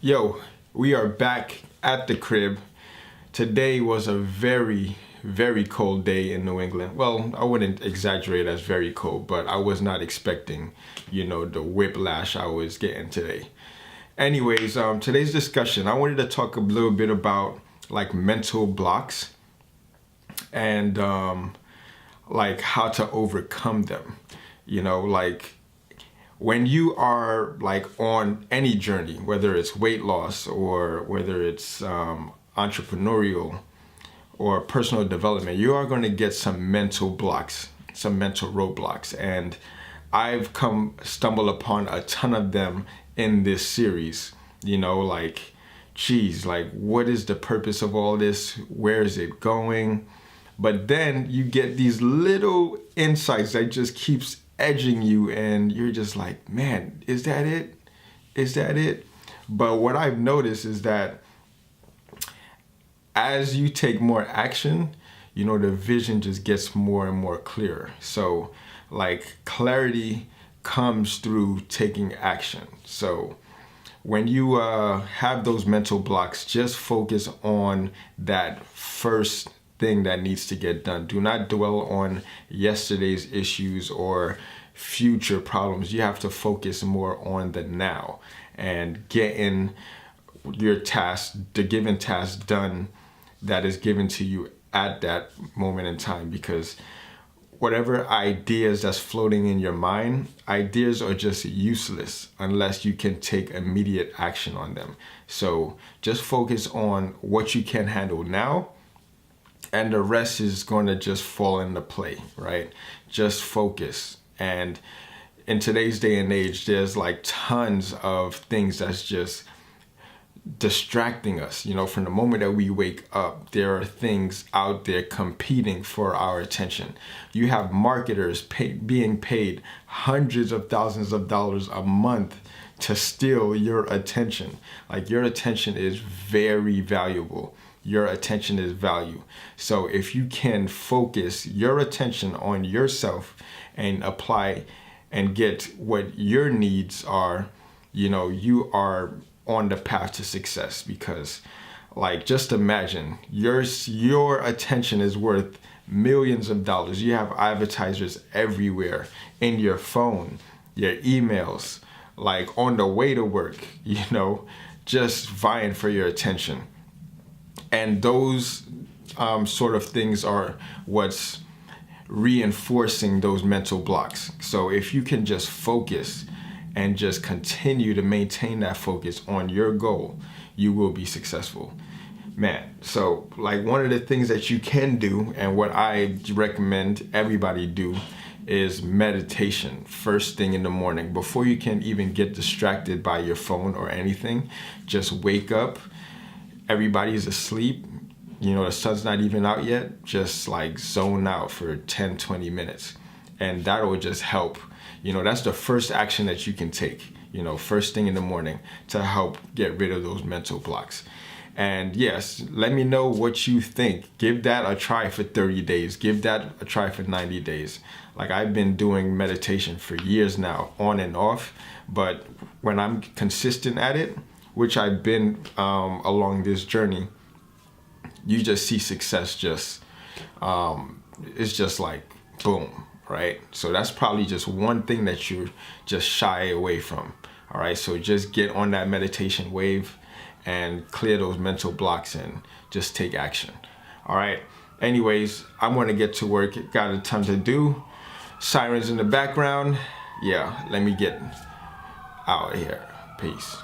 Yo, we are back at the crib. Today was a very, very cold day in New England. Well, I wouldn't exaggerate as very cold, but I was not expecting, the whiplash I was getting today. Anyways, today's discussion, I wanted to talk a little bit about like mental blocks and like how to overcome them. Like when you are like on any journey, whether it's weight loss or whether it's entrepreneurial or personal development, you are going to get some mental blocks, some mental roadblocks. And I've stumbled upon a ton of them in this series, geez, like what is the purpose of all this? Where is it going? But then you get these little insights that just keeps edging you and you're just like, man, is that it? Is that it? But what I've noticed is that as you take more action, the vision just gets more and more clear. So like clarity comes through taking action. So when you have those mental blocks, just focus on that first thing that needs to get done. Do not dwell on yesterday's issues or future problems. You have to focus more on the now and getting your task, the given task done that is given to you at that moment in time, because whatever ideas that's floating in your mind, ideas are just useless unless you can take immediate action on them. So just focus on what you can handle now, and the rest is going to just fall into play, right? Just focus. And in today's day and age, there's like tons of things that's just distracting us. From the moment that we wake up, there are things out there competing for our attention. You have marketers being paid hundreds of thousands of dollars a month to steal your attention. Like, your attention is very valuable. Your attention is value. So if you can focus your attention on yourself and apply and get what your needs are, you are on the path to success. Because like, just imagine your attention is worth millions of dollars. You have advertisers everywhere, in your phone, your emails, like on the way to work, just vying for your attention. And those sort of things are what's reinforcing those mental blocks. So if you can just focus and just continue to maintain that focus on your goal, you will be successful. Man, so like one of the things that you can do, and what I recommend everybody do, is meditation first thing in the morning. Before you can even get distracted by your phone or anything, just wake up. Everybody's asleep. The sun's not even out yet. Just like zone out for 10, 20 minutes. And that will just help. That's the first action that you can take, first thing in the morning, to help get rid of those mental blocks. And yes, let me know what you think. Give that a try for 30 days. Give that a try for 90 days. Like, I've been doing meditation for years now, on and off. But when I'm consistent at it, which I've been along this journey, you just see success it's just like boom, right? So that's probably just one thing that you just shy away from. All right, so just get on that meditation wave and clear those mental blocks and just take action. All right, anyways, I'm gonna get to work. Got a ton to do. Sirens in the background. Yeah, let me get out of here. Peace.